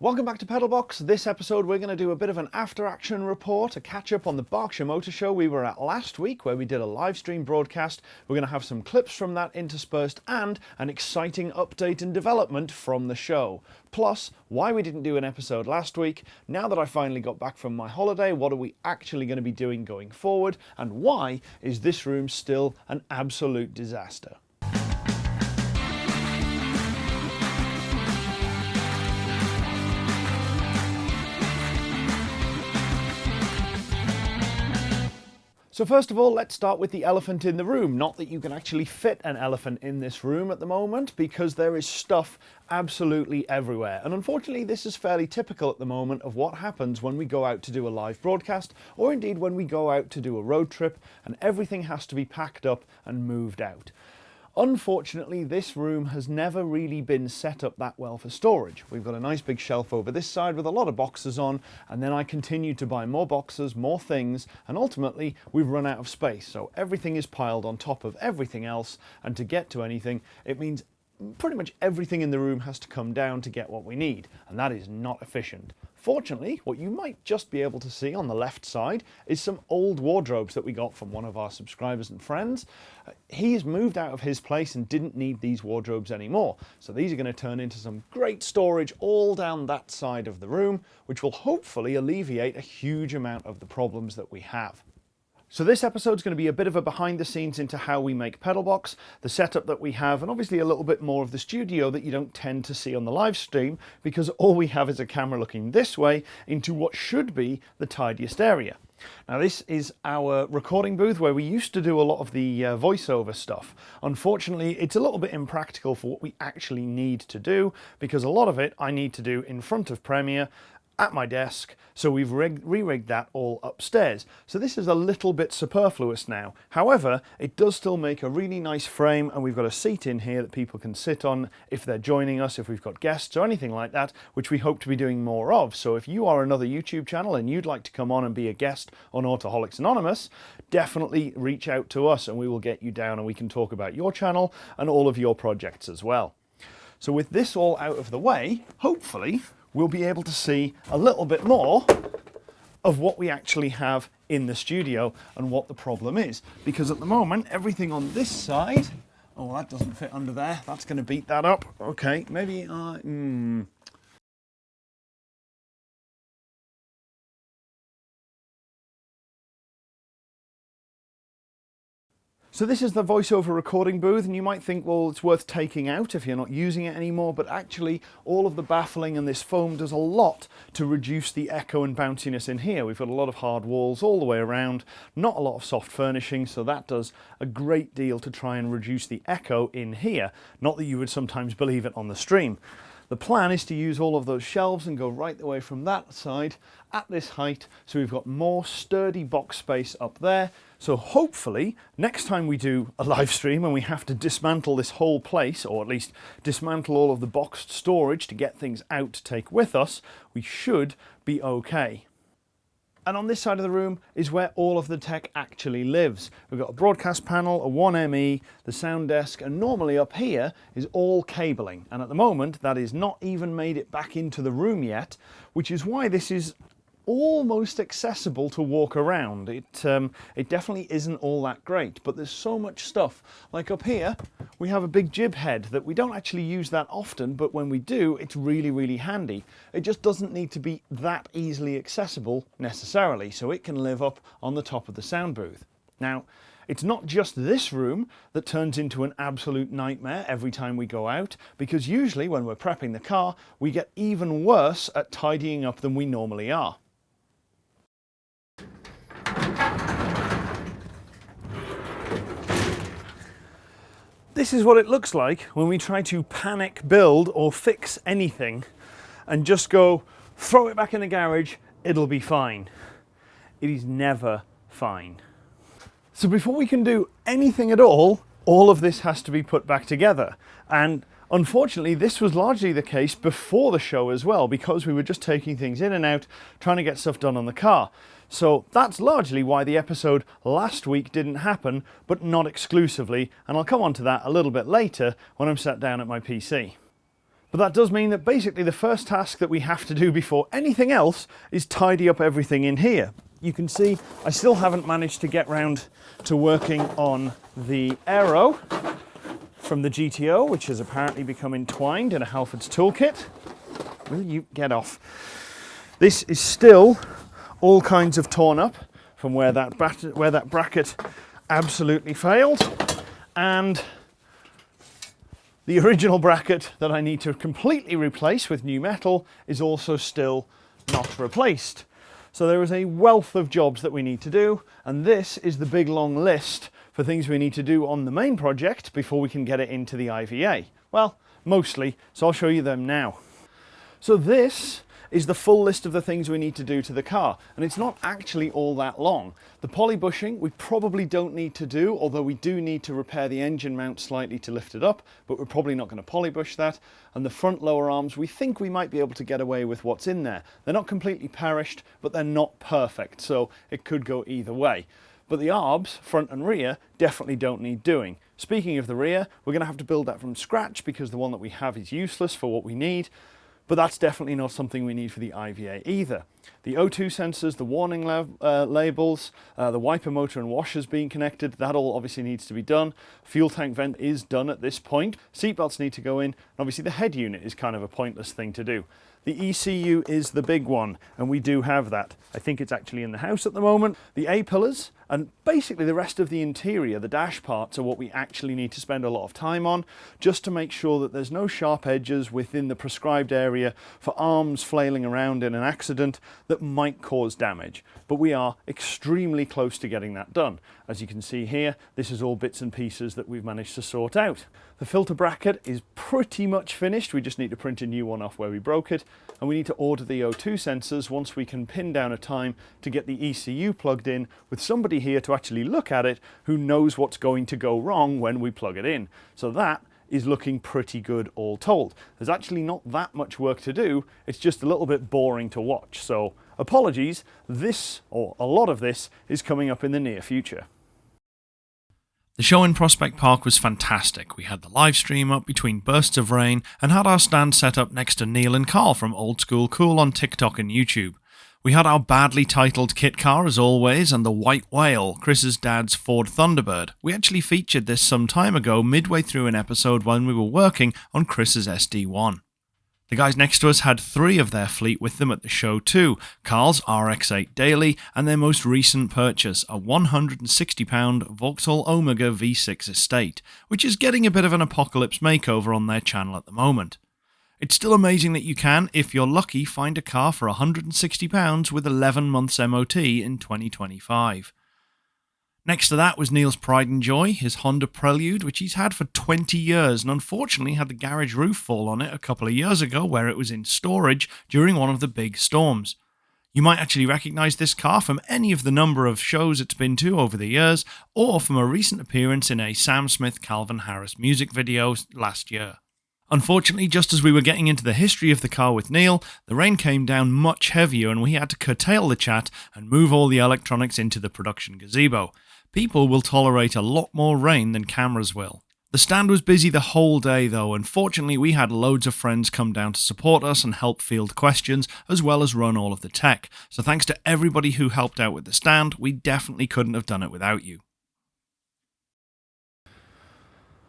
Welcome back to PedalBox. This episode we're going to do a bit of an after-action report, a catch-up on the Berkshire Motor Show we were at last week where we did a live stream broadcast. We're going to have some clips from that interspersed and an exciting update and development from the show. Plus, why we didn't do an episode last week, now that I finally got back from my holiday, what are we actually going to be doing going forward, and why is this room still an absolute disaster? So first of all, let's start with the elephant in the room. Not that you can actually fit an elephant in this room at the moment, because there is stuff absolutely everywhere. And unfortunately, this is fairly typical at the moment of what happens when we go out to do a live broadcast, or indeed when we go out to do a road trip, and everything has to be packed up and moved out. Unfortunately, this room has never really been set up that well for storage. We've got a nice big shelf over this side with a lot of boxes on, and then I continue to buy more boxes, more things, and ultimately we've run out of space. So everything is piled on top of everything else, and to get to anything, it means pretty much everything in the room has to come down to get what we need, and that is not efficient. Fortunately, what you might just be able to see on the left side is some old wardrobes that we got from one of our subscribers and friends. He's moved out of his place and didn't need these wardrobes anymore. So these are going to turn into some great storage all down that side of the room, which will hopefully alleviate a huge amount of the problems that we have. So this episode is going to be a bit of a behind the scenes into how we make PedalBox, the setup that we have, and obviously a little bit more of the studio that you don't tend to see on the live stream, because all we have is a camera looking this way into what should be the tidiest area. Now this is our recording booth where we used to do a lot of the voiceover stuff. Unfortunately, it's a little bit impractical for what we actually need to do, because a lot of it I need to do in front of Premiere at my desk, so we've re-rigged that all upstairs. So this is a little bit superfluous now. However, it does still make a really nice frame, and we've got a seat in here that people can sit on if they're joining us, if we've got guests or anything like that, which we hope to be doing more of. So if you are another YouTube channel and you'd like to come on and be a guest on Autoholics Anonymous, definitely reach out to us and we will get you down and we can talk about your channel and all of your projects as well. So with this all out of the way, hopefully we'll be able to see a little bit more of what we actually have in the studio and what the problem is. Because at the moment, everything on this side, oh, that doesn't fit under there. That's going to beat that up. Okay, maybe, So this is the voiceover recording booth, and you might think, well, it's worth taking out if you're not using it anymore, but actually all of the baffling and this foam does a lot to reduce the echo and bounciness in here. We've got a lot of hard walls all the way around, not a lot of soft furnishing, so that does a great deal to try and reduce the echo in here. Not that you would sometimes believe it on the stream. The plan is to use all of those shelves and go right the way from that side at this height, so we've got more sturdy box space up there. So hopefully next time we do a live stream and we have to dismantle this whole place, or at least dismantle all of the boxed storage to get things out to take with us, we should be okay. And on this side of the room is where all of the tech actually lives. We've got a broadcast panel, a 1ME, the sound desk, and normally up here is all cabling. And at the moment, that is not even made it back into the room yet, which is why this is almost accessible to walk around. It definitely isn't all that great, but there's so much stuff. Like up here, we have a big jib head that we don't actually use that often, but when we do, it's really, really handy. It just doesn't need to be that easily accessible necessarily, so it can live up on the top of the sound booth. Now, it's not just this room that turns into an absolute nightmare every time we go out, because usually when we're prepping the car, we get even worse at tidying up than we normally are. This is what it looks like when we try to panic build or fix anything and just go, throw it back in the garage, it'll be fine. It is never fine. So before we can do anything at all of this has to be put back together. And unfortunately, this was largely the case before the show as well, because we were just taking things in and out, trying to get stuff done on the car. So that's largely why the episode last week didn't happen, but not exclusively, and I'll come on to that a little bit later when I'm sat down at my PC. But that does mean that basically the first task that we have to do before anything else is tidy up everything in here. You can see I still haven't managed to get round to working on the aero from the GTO, which has apparently become entwined in a Halford's toolkit. Will you get off? This is still all kinds of torn up from where that bracket absolutely failed, and the original bracket that I need to completely replace with new metal is also still not replaced. So there is a wealth of jobs that we need to do, and this is the big long list for things we need to do on the main project before we can get it into the IVA. Well, mostly, so I'll show you them now. So this is the full list of the things we need to do to the car, and it's not actually all that long. The poly bushing we probably don't need to do, although we do need to repair the engine mount slightly to lift it up, but we're probably not going to poly bush that. And the front lower arms, we think we might be able to get away with what's in there. They're not completely perished, but they're not perfect, so it could go either way. But the arbs, front and rear, definitely don't need doing. Speaking of the rear, we're going to have to build that from scratch because the one that we have is useless for what we need. But that's definitely not something we need for the IVA either. The O2 sensors, the warning labels, the wiper motor and washers being connected, that all obviously needs to be done. Fuel tank vent is done at this point. Seatbelts need to go in, and obviously the head unit is kind of a pointless thing to do. The ECU is the big one, and we do have that. I think it's actually in the house at the moment. The A-pillars, and basically the rest of the interior, the dash parts, are what we actually need to spend a lot of time on, just to make sure that there's no sharp edges within the prescribed area for arms flailing around in an accident that might cause damage. But we are extremely close to getting that done. As you can see here, this is all bits and pieces that we've managed to sort out. The filter bracket is pretty much finished. We just need to print a new one off where we broke it, and we need to order the O2 sensors once we can pin down a time to get the ECU plugged in with somebody here to actually look at it who knows what's going to go wrong when we plug it in. So that is looking pretty good all told. There's actually not that much work to do, it's just a little bit boring to watch. So apologies, this, or a lot of this, is coming up in the near future. The show in Prospect Park was fantastic. We had the live stream up between bursts of rain and had our stand set up next to Neil and Carl from Old School Cool on TikTok and YouTube. We had our badly titled kit car as always, and the White Whale, Chris's dad's Ford Thunderbird. We actually featured this some time ago midway through an episode when we were working on Chris's SD1. The guys next to us had 3 of their fleet with them at the show too, Carl's RX-8 Daily and their most recent purchase, a £160 Vauxhall Omega V6 Estate, which is getting a bit of an apocalypse makeover on their channel at the moment. It's still amazing that you can, if you're lucky, find a car for £160 with 11 months MOT in 2025. Next to that was Neil's pride and joy, his Honda Prelude, which he's had for 20 years and unfortunately had the garage roof fall on it a couple of years ago where it was in storage during one of the big storms. You might actually recognise this car from any of the number of shows it's been to over the years, or from a recent appearance in a Sam Smith Calvin Harris music video last year. Unfortunately, just as we were getting into the history of the car with Neil, the rain came down much heavier and we had to curtail the chat and move all the electronics into the production gazebo. People will tolerate a lot more rain than cameras will. The stand was busy the whole day though, and fortunately we had loads of friends come down to support us and help field questions, as well as run all of the tech. So thanks to everybody who helped out with the stand, we definitely couldn't have done it without you.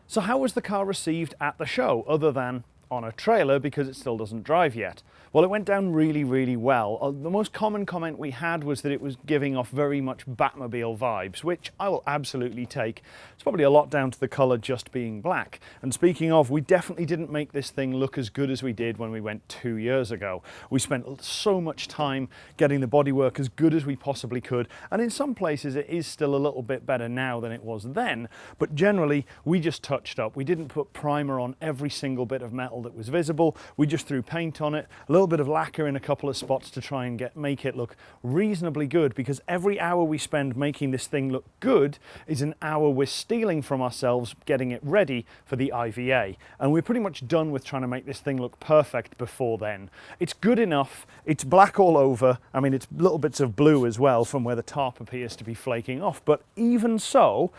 So how was the car received at the show, other than on a trailer because it still doesn't drive yet? Well, it went down really well. The most common comment we had was that it was giving off very much Batmobile vibes, which I will absolutely take. It's probably a lot down to the colour just being black. And speaking of, we definitely didn't make this thing look as good as we did when we went 2 years ago. We spent so much time getting the bodywork as good as we possibly could, and in some places it is still a little bit better now than it was then, but generally we just touched up. We didn't put primer on every single bit of metal that was visible. We just threw paint on it, a little bit of lacquer in a couple of spots to try and make it look reasonably good, because every hour we spend making this thing look good is an hour we're stealing from ourselves getting it ready for the IVA, and we're pretty much done with trying to make this thing look perfect before then. It's good enough, it's black all over, I mean it's little bits of blue as well from where the tarp appears to be flaking off, but even so,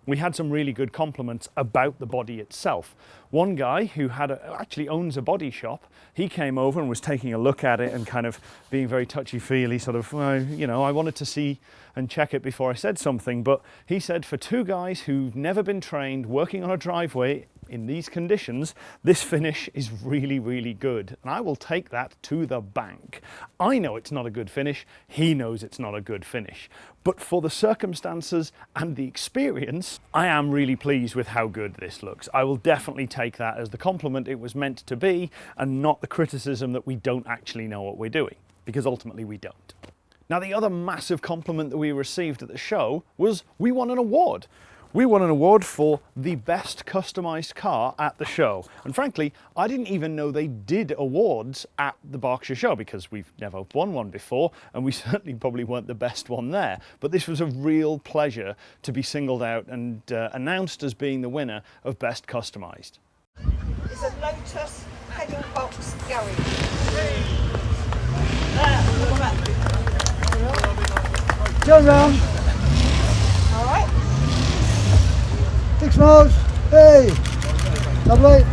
We had some really good compliments about the body itself. One guy who actually owns a body shop, he came over and was taking a look at it and kind of being very touchy-feely, sort of, you know, I wanted to see and check it before I said something, but he said for two guys who've never been trained working on a driveway in these conditions, this finish is really, really good. And I will take that to the bank. I know it's not a good finish. He knows it's not a good finish. But for the circumstances and the experience, I am really pleased with how good this looks. I will definitely take that as the compliment it was meant to be and not the criticism that we don't actually know what we're doing, because ultimately we don't. Now, the other massive compliment that we received at the show was we won an award. We won an award for the best customized car at the show. And frankly, I didn't even know they did awards at the Berkshire show because we've never won one before, and we certainly probably weren't the best one there. But this was a real pleasure to be singled out and announced as being the winner of best customized. It's a Lotus PedalBox garage. Turn round. All right. 6 miles. Hey. Lovely.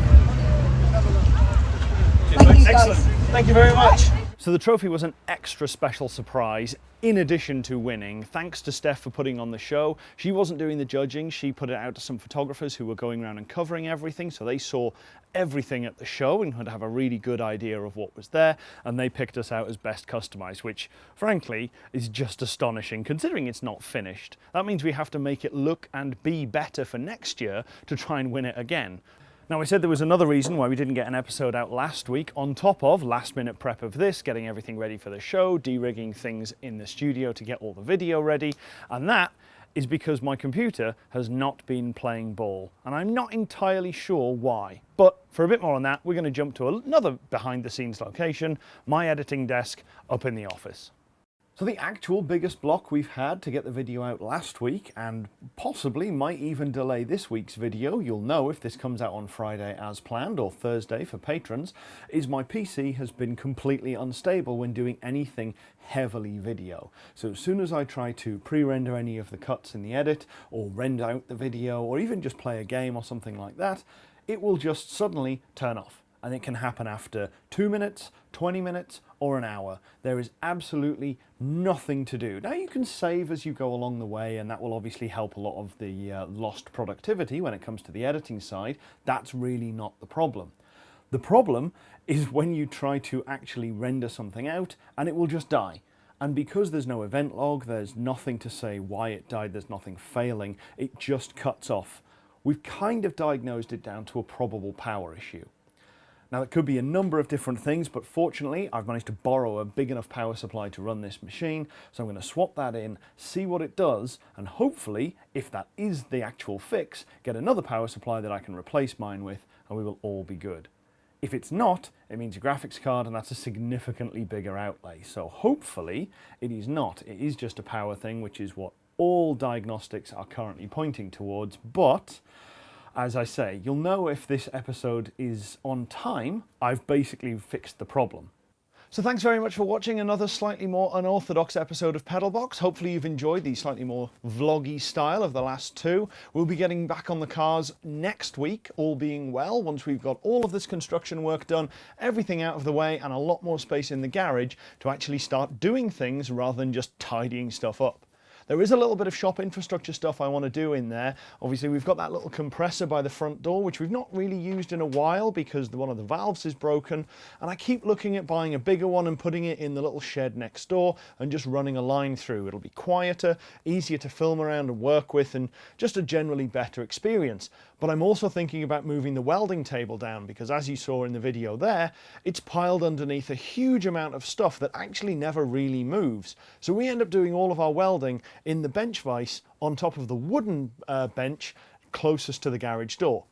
Thank you, guys. Thank you very much. So the trophy was an extra special surprise in addition to winning. Thanks to Steph for putting on the show. She wasn't doing the judging. She put it out to some photographers who were going around and covering everything. So they saw everything at the show and could have a really good idea of what was there. And they picked us out as best customized, which frankly is just astonishing considering it's not finished. That means we have to make it look and be better for next year to try and win it again. Now, I said there was another reason why we didn't get an episode out last week, on top of last minute prep of this, getting everything ready for the show, de-rigging things in the studio to get all the video ready, and that is because my computer has not been playing ball, and I'm not entirely sure why. But for a bit more on that, we're going to jump to another behind the scenes location, my editing desk up in the office. So the actual biggest block we've had to get the video out last week, and possibly might even delay this week's video, you'll know if this comes out on Friday as planned or Thursday for patrons, is my PC has been completely unstable when doing anything heavily video. So as soon as I try to pre-render any of the cuts in the edit or render out the video or even just play a game or something like that, it will just suddenly turn off. And it can happen after 2 minutes, 20 minutes, or an hour. There is absolutely nothing to do. Now, you can save as you go along the way, and that will obviously help a lot of the lost productivity when it comes to the editing side. That's really not the problem. The problem is when you try to actually render something out, and it will just die. And because there's no event log, there's nothing to say why it died, there's nothing failing, it just cuts off. We've kind of diagnosed it down to a probable power issue. Now, it could be a number of different things, but fortunately, I've managed to borrow a big enough power supply to run this machine. So I'm going to swap that in, see what it does, and hopefully, if that is the actual fix, get another power supply that I can replace mine with, and we will all be good. If it's not, it means a graphics card, and that's a significantly bigger outlay. So hopefully, it is not. It is just a power thing, which is what all diagnostics are currently pointing towards, but as I say, you'll know if this episode is on time. I've basically fixed the problem. So thanks very much for watching another slightly more unorthodox episode of PedalBox. Hopefully you've enjoyed the slightly more vloggy style of the last two. We'll be getting back on the cars next week, all being well, once we've got all of this construction work done, everything out of the way, and a lot more space in the garage to actually start doing things rather than just tidying stuff up. There is a little bit of shop infrastructure stuff I want to do in there. Obviously, we've got that little compressor by the front door, which we've not really used in a while because one of the valves is broken. And I keep looking at buying a bigger one and putting it in the little shed next door and just running a line through. It'll be quieter, easier to film around and work with, and just a generally better experience. But I'm also thinking about moving the welding table down because, as you saw in the video there, it's piled underneath a huge amount of stuff that actually never really moves. So we end up doing all of our welding in the bench vise on top of the wooden bench closest to the garage door.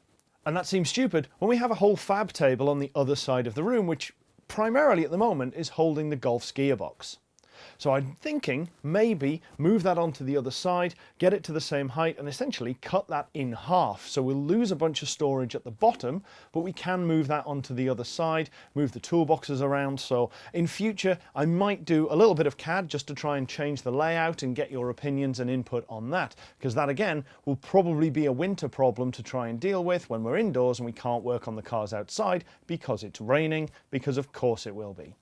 And that seems stupid when we have a whole fab table on the other side of the room, which primarily at the moment is holding the Golf's gearbox. So I'm thinking maybe move that onto the other side, get it to the same height, and essentially cut that in half. So we'll lose a bunch of storage at the bottom, but we can move that onto the other side, move the toolboxes around. So in future, I might do a little bit of CAD just to try and change the layout and get your opinions and input on that, because that again will probably be a winter problem to try and deal with when we're indoors and we can't work on the cars outside because it's raining, because of course it will be.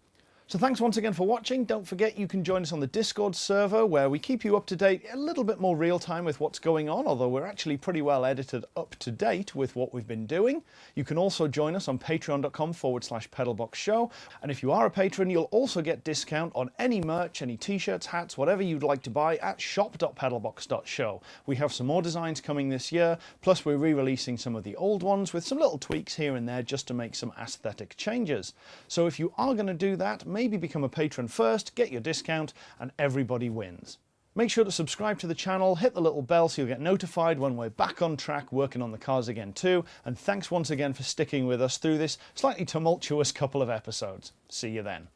So thanks once again for watching. Don't forget you can join us on the Discord server where we keep you up to date, a little bit more real time with what's going on, although we're actually pretty well edited up to date with what we've been doing. You can also join us on patreon.com/PedalBox Show. And if you are a patron, you'll also get discount on any merch, any t-shirts, hats, whatever you'd like to buy at shop.pedalbox.show. We have some more designs coming this year, plus we're re-releasing some of the old ones with some little tweaks here and there just to make some aesthetic changes. So if you are going to do that, maybe become a patron first, get your discount, and everybody wins. Make sure to subscribe to the channel, hit the little bell so you'll get notified when we're back on track working on the cars again too, and thanks once again for sticking with us through this slightly tumultuous couple of episodes. See you then.